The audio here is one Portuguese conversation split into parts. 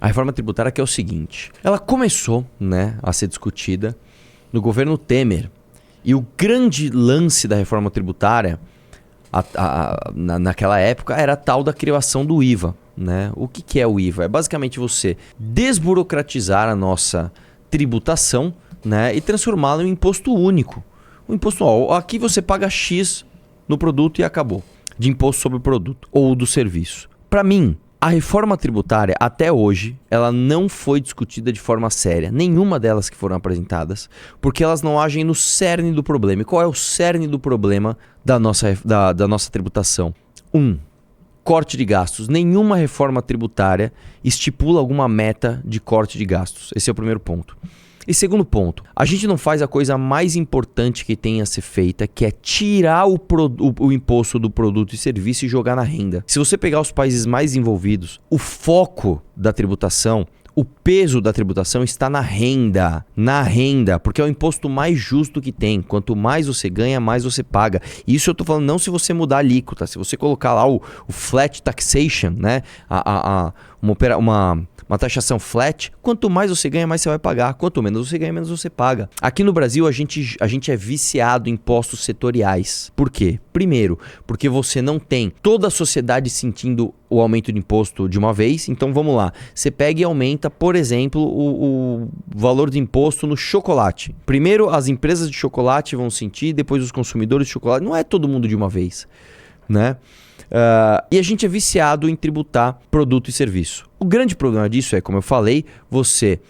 A reforma tributária que é o seguinte, ela começou, né, a ser discutida no governo Temer. E o grande lance da reforma tributária naquela época era a tal da criação do IVA. Né? O que é o IVA? É basicamente você desburocratizar a nossa tributação, né, e transformá-la em um imposto único. Um imposto, aqui você paga X no produto e acabou. De imposto sobre o produto ou do serviço. Para mim, a reforma tributária, até hoje, ela não foi discutida de forma séria. Nenhuma delas que foram apresentadas, porque elas não agem no cerne do problema. E qual é o cerne do problema da nossa tributação? Corte de gastos. Nenhuma reforma tributária estipula alguma meta de corte de gastos. Esse é o primeiro ponto. E segundo ponto, a gente não faz a coisa mais importante que tem a ser feita, que é tirar o imposto do produto e serviço e jogar na renda. Se você pegar os países mais envolvidos, o foco da tributação, o peso da tributação está na renda, porque é o imposto mais justo que tem. Quanto mais você ganha, mais você paga. Isso eu estou falando não se você mudar a alíquota, se você colocar lá o flat taxation, né? Uma taxação flat, quanto mais você ganha, mais você vai pagar. Quanto menos você ganha, menos você paga. Aqui no Brasil, a gente é viciado em impostos setoriais. Por quê? Primeiro, porque você não tem toda a sociedade sentindo o aumento de imposto de uma vez. Então vamos lá, você pega e aumenta, por exemplo, o valor de imposto no chocolate. Primeiro as empresas de chocolate vão sentir, depois os consumidores de chocolate. Não é todo mundo de uma vez, né? E a gente é viciado em tributar produto e serviço. O grande problema disso é, como eu falei, você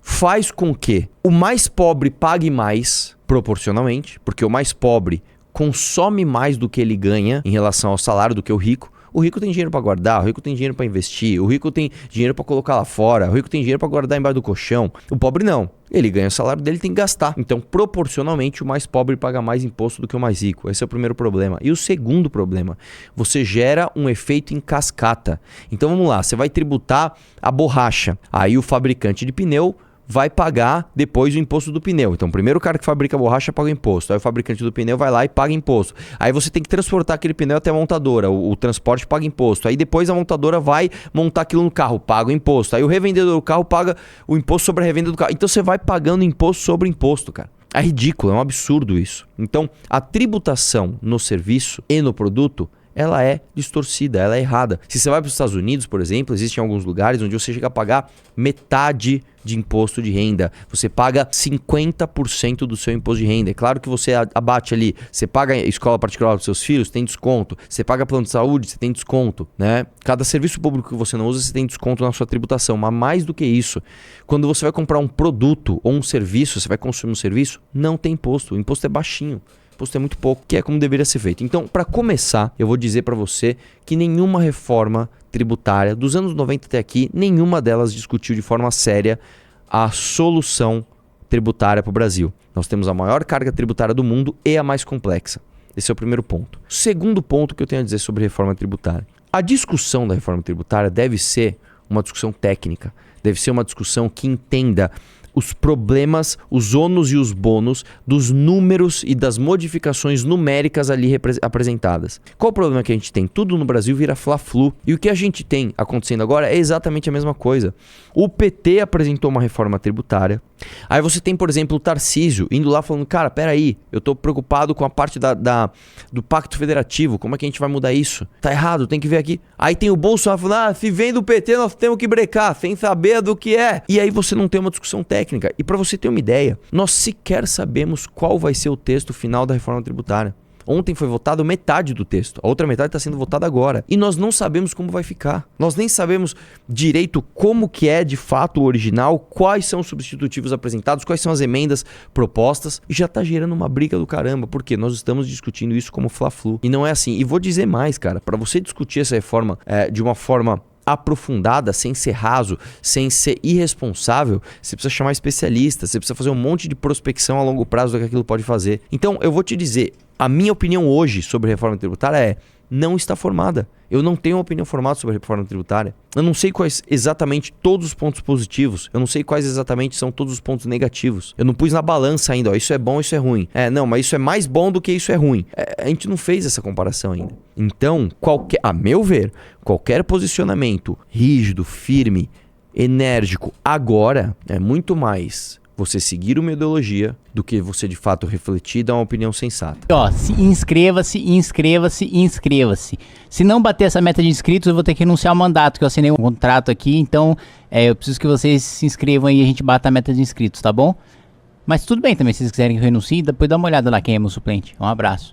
faz com que o mais pobre pague mais proporcionalmente, porque o mais pobre consome mais do que ele ganha em relação ao salário do que o rico. O rico tem dinheiro para guardar, o rico tem dinheiro para investir, o rico tem dinheiro para colocar lá fora, o rico tem dinheiro para guardar embaixo do colchão. O pobre não. Ele ganha o salário dele, tem que gastar. Então, proporcionalmente, o mais pobre paga mais imposto do que o mais rico. Esse é o primeiro problema. E o segundo problema, você gera um efeito em cascata. Então, vamos lá, você vai tributar a borracha. Aí o fabricante de pneu vai pagar depois o imposto do pneu. Então, primeiro o cara que fabrica a borracha paga o imposto. Aí o fabricante do pneu vai lá e paga imposto. Aí você tem que transportar aquele pneu até a montadora. O transporte paga imposto. Aí depois a montadora vai montar aquilo no carro, paga o imposto. Aí o revendedor do carro paga o imposto sobre a revenda do carro. Então você vai pagando imposto sobre imposto, cara. É ridículo, é um absurdo isso. Então, a tributação no serviço e no produto, ela é distorcida, ela é errada. Se você vai para os Estados Unidos, por exemplo, existem alguns lugares onde você chega a pagar metade de imposto de renda. Você paga 50% do seu imposto de renda. É claro que você abate ali, você paga escola particular dos seus filhos, tem desconto. Você paga plano de saúde, você tem desconto, né? Cada serviço público que você não usa, você tem desconto na sua tributação. Mas mais do que isso, quando você vai comprar um produto ou um serviço, você vai consumir um serviço, não tem imposto. O imposto é baixinho. O imposto é muito pouco, que é como deveria ser feito. Então, para começar, eu vou dizer para você que nenhuma reforma tributária dos anos 90 até aqui, nenhuma delas discutiu de forma séria a solução tributária para o Brasil. Nós temos a maior carga tributária do mundo e a mais complexa. Esse é o primeiro ponto. Segundo ponto que eu tenho a dizer sobre reforma tributária. A discussão da reforma tributária deve ser uma discussão técnica, deve ser uma discussão que entenda os problemas, os ônus e os bônus dos números e das modificações numéricas ali apresentadas. Qual o problema que a gente tem? Tudo no Brasil vira fla-flu. E o que a gente tem acontecendo agora é exatamente a mesma coisa. O PT apresentou uma reforma tributária. Aí você tem, por exemplo, o Tarcísio indo lá falando, cara, peraí, eu tô preocupado com a parte do Pacto Federativo, como é que a gente vai mudar isso? Tá errado, tem que ver aqui. Aí tem o Bolsonaro falando, se vem do PT nós temos que brecar, sem saber do que é. E aí você não tem uma discussão técnica. E para você ter uma ideia, nós sequer sabemos qual vai ser o texto final da reforma tributária. Ontem foi votado metade do texto, a outra metade está sendo votada agora. E nós não sabemos como vai ficar. Nós nem sabemos direito como que é de fato o original, quais são os substitutivos apresentados, quais são as emendas propostas. E já está gerando uma briga do caramba, porque nós estamos discutindo isso como fla-flu. E não é assim. E vou dizer mais, cara, para você discutir essa reforma de uma forma aprofundada, sem ser raso, sem ser irresponsável, você precisa chamar especialistas, você precisa fazer um monte de prospecção a longo prazo do que aquilo pode fazer. Então, eu vou te dizer, a minha opinião hoje sobre reforma tributária é: não está formada. Eu não tenho uma opinião formada sobre a reforma tributária. Eu não sei quais exatamente todos os pontos positivos. Eu não sei quais exatamente são todos os pontos negativos. Eu não pus na balança ainda, ó, isso é bom, isso é ruim. Não, mas isso é mais bom do que isso é ruim. A gente não fez essa comparação ainda. Então, a meu ver, qualquer posicionamento rígido, firme, enérgico, agora, é muito mais você seguir uma ideologia do que você de fato refletir e dar uma opinião sensata. Ó, inscreva-se. Se não bater essa meta de inscritos, eu vou ter que renunciar ao mandato, que eu assinei um contrato aqui, então eu preciso que vocês se inscrevam aí e a gente bata a meta de inscritos, tá bom? Mas tudo bem também, se vocês quiserem que eu renuncie, depois dá uma olhada lá quem é meu suplente. Um abraço.